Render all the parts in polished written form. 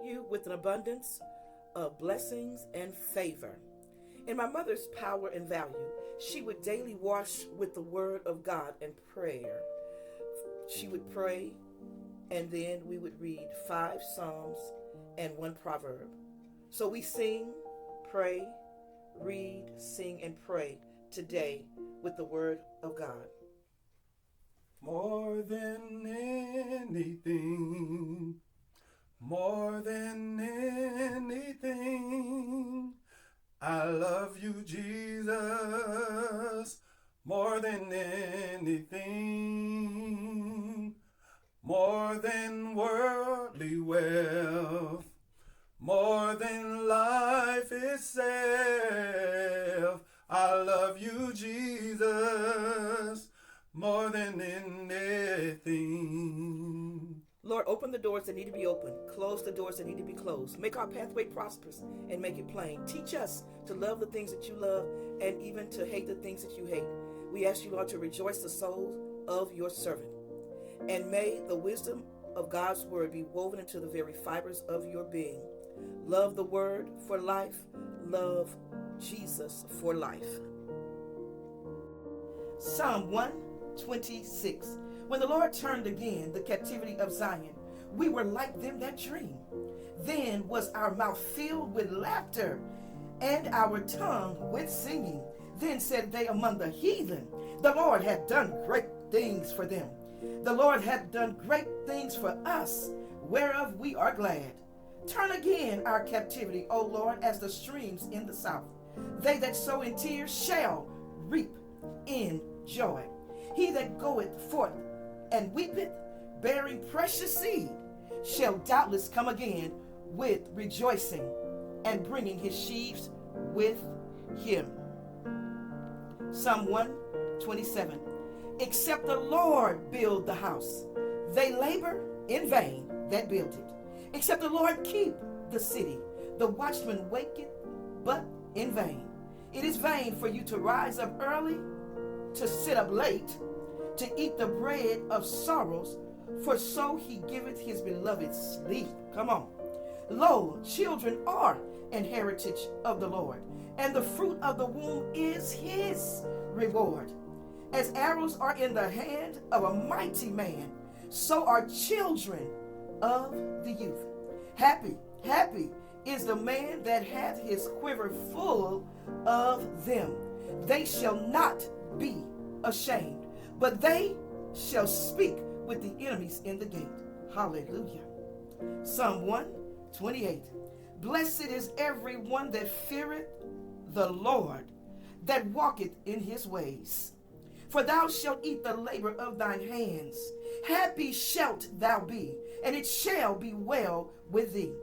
you with an abundance of blessings and favor. In my mother's power and value, she would daily wash with the word of God and prayer. She would pray, and then we would read 5 Psalms and 1 Proverb. So we sing, pray, read, sing, and pray today with the word of God. More than anything, I love you, Jesus, more than anything, more than worldly wealth, more than life itself. I love you, Jesus, more than anything. Lord, open the doors that need to be opened. Close the doors that need to be closed. Make our pathway prosperous and make it plain. Teach us to love the things that you love and even to hate the things that you hate. We ask you, Lord, to rejoice the soul of your servant. And may the wisdom of God's word be woven into the very fibers of your being. Love the word for life. Love Jesus for life. Psalm 126. When the Lord turned again the captivity of Zion, we were like them that dream. Then was our mouth filled with laughter, and our tongue with singing. Then said they among the heathen, the Lord hath done great things for them. The Lord hath done great things for us, whereof we are glad. Turn again our captivity, O Lord, as the streams in the south. They that sow in tears shall reap in joy. He that goeth forth and weepeth, bearing precious seed, shall doubtless come again with rejoicing, and bringing his sheaves with him. Psalm 127. Except the Lord build the house, they labor in vain that build it. Except the Lord keep the city, the watchman waketh but in vain. It is vain for you to rise up early, to sit up late, to eat the bread of sorrows, for so he giveth his beloved sleep. Come on. Lo, children are an heritage of the Lord, and the fruit of the womb is his reward. As arrows are in the hand of a mighty man, so are children of the youth. Happy is the man that hath his quiver full of them. They shall not be ashamed, but they shall speak with the enemies in the gate. Hallelujah. Psalm 128. Blessed is every one that feareth the Lord, that walketh in his ways. For thou shalt eat the labor of thine hands. Happy shalt thou be, and it shall be well with thee.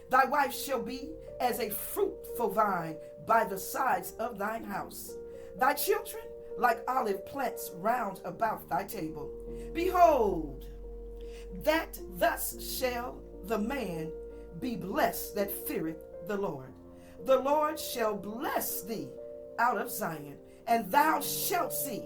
Thy wife shall be as a fruitful vine by the sides of thine house. Thy children like olive plants round about thy table. Behold, that thus shall the man be blessed that feareth the Lord. The Lord shall bless thee out of Zion, and thou shalt see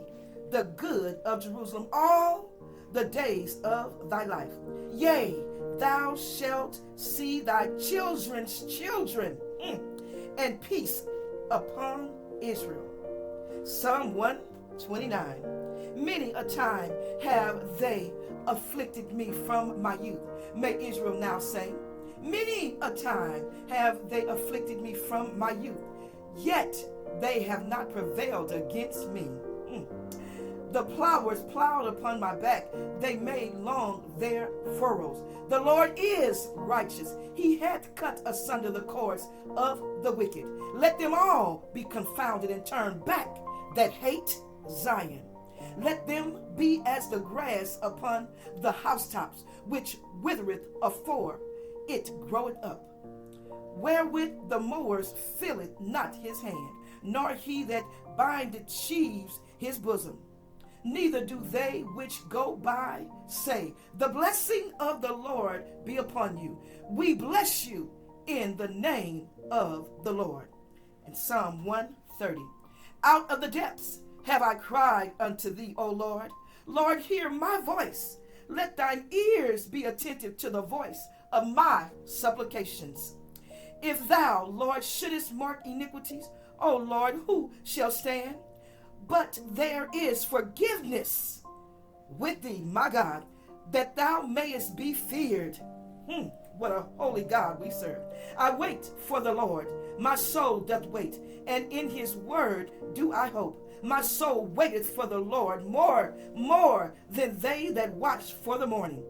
the good of Jerusalem all the days of thy life. Yea, thou shalt see thy children's children, and peace upon Israel. Psalm 129. Many a time have they afflicted me from my youth. May Israel now say, many a time have they afflicted me from my youth, yet they have not prevailed against me. The plowers plowed upon my back, they made long their furrows. The Lord is righteous, he hath cut asunder the cords of the wicked. Let them all be confounded and turn back that hate Zion. Let them be as the grass upon the housetops, which withereth afore it groweth up. Wherewith the mowers filleth not his hand, nor he that bindeth sheaves his bosom. Neither do they which go by say, the blessing of the Lord be upon you. We bless you in the name of the Lord. In Psalm 130. Out of the depths have I cried unto thee, O Lord. Lord, hear my voice. Let thine ears be attentive to the voice of my supplications. If thou, Lord, shouldest mark iniquities, O Lord, who shall stand? But there is forgiveness with thee, my God, that thou mayest be feared. What a holy God we serve. I wait for the Lord. My soul doth wait, and in his word do I hope. My soul waiteth for the Lord more than they that watch for the morning.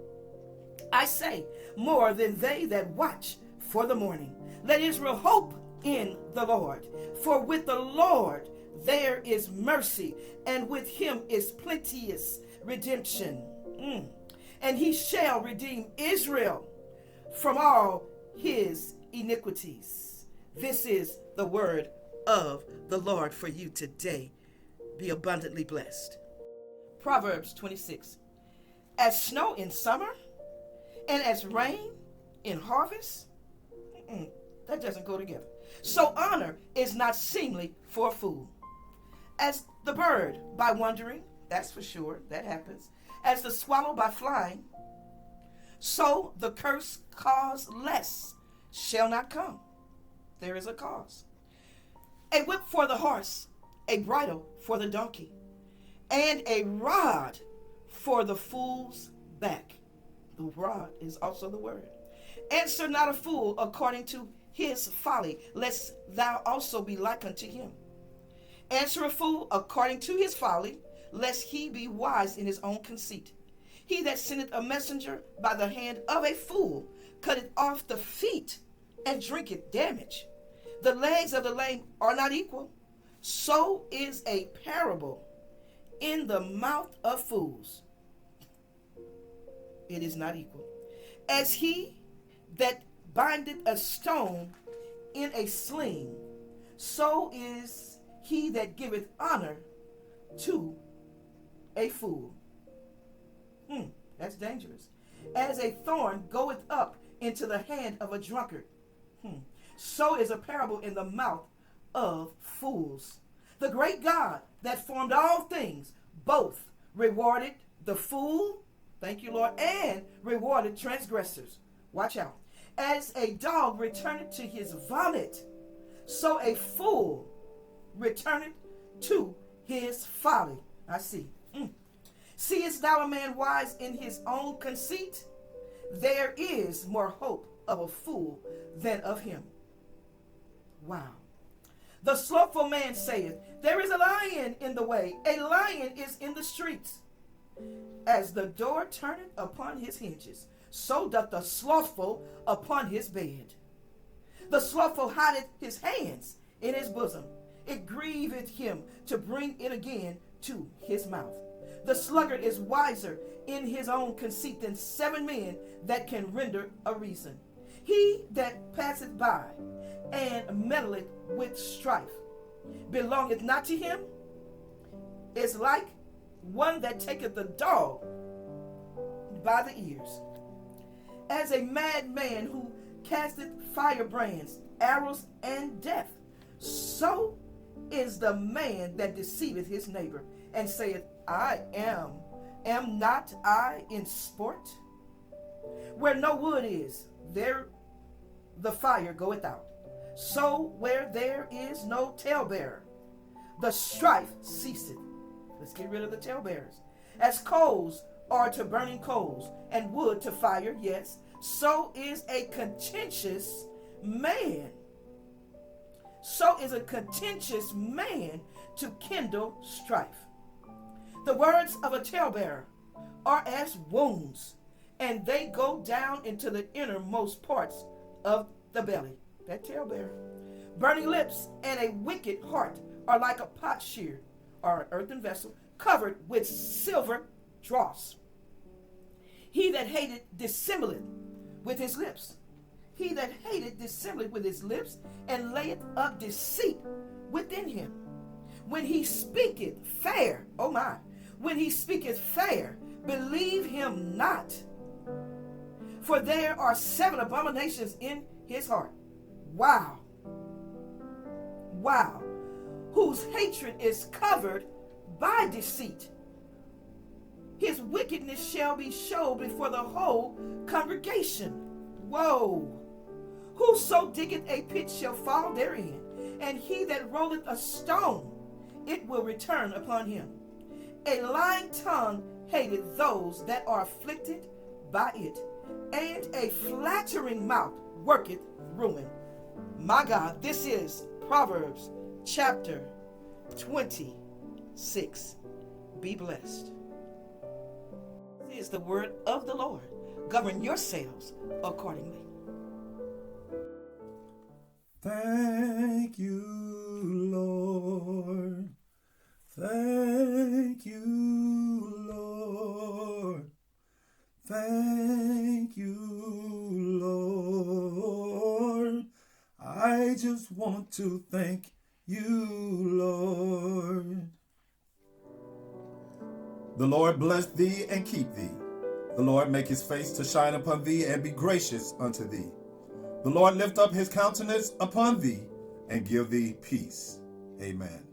I say, more than they that watch for the morning. Let Israel hope in the Lord. For with the Lord there is mercy, and with him is plenteous redemption. And he shall redeem Israel from all his iniquities. This is the word of the Lord for you today. Be abundantly blessed. Proverbs 26. As snow in summer and as rain in harvest, that doesn't go together. So honor is not seemly for a fool. As the bird by wandering, that's for sure, that happens. As the swallow by flying, so the curse causeless shall not come. There is a cause. A whip for the horse, a bridle for the donkey, and a rod for the fool's back. The rod is also the word. Answer not a fool according to his folly, lest thou also be like unto him. Answer a fool according to his folly, lest he be wise in his own conceit. He that sendeth a messenger by the hand of a fool cutteth off the feet and drinketh damage. The legs of the lame are not equal. So is a parable in the mouth of fools. It is not equal. As he that bindeth a stone in a sling, so is he that giveth honor to a fool. That's dangerous. As a thorn goeth up into the hand of a drunkard, so is a parable in the mouth of fools. The great God that formed all things both rewarded the fool, thank you Lord, and rewarded transgressors. Watch out. As a dog returneth to his vomit, so a fool returneth to his folly. I see. Seest thou a man wise in his own conceit? There is more hope of a fool than of him. Wow. The slothful man saith, there is a lion in the way, a lion is in the streets. As the door turneth upon his hinges, so doth the slothful upon his bed. The slothful hideth his hands in his bosom. It grieveth him to bring it again to his mouth. The sluggard is wiser in his own conceit than 7 men that can render a reason. He that passeth by and meddleth with strife belongeth not to him, is like one that taketh the dog by the ears. As a madman who casteth firebrands, arrows, and death, so is the man that deceiveth his neighbor, and saith, I am not I in sport? Where no wood is, there the fire goeth out. So where there is no talebearer, the strife ceaseth. Let's get rid of the talebearers. As coals are to burning coals, and wood to fire, yes, so is a contentious man. So is a contentious man to kindle strife. The words of a talebearer are as wounds, and they go down into the innermost parts of the belly. That talebearer. Burning lips and a wicked heart are like a potsherd, or an earthen vessel, covered with silver dross. He that hated dissembleth with his lips. He that hated dissembleth with his lips, and layeth up deceit within him. When he speaketh fair, oh my, when he speaketh fair, believe him not. For there are 7 abominations in his heart. Wow. Wow. Whose hatred is covered by deceit. His wickedness shall be showed before the whole congregation. Woe! Whoso diggeth a pit shall fall therein, and he that rolleth a stone, it will return upon him. A lying tongue hateth those that are afflicted by it, and a flattering mouth worketh ruin. My God, this is Proverbs chapter 26. Be blessed. This is the word of the Lord. Govern yourselves accordingly. Thank you, Lord. Thank you, Lord. Thank you, Lord. I just want to thank you, Lord. The Lord bless thee and keep thee. The Lord make his face to shine upon thee and be gracious unto thee. The Lord lift up his countenance upon thee and give thee peace. Amen.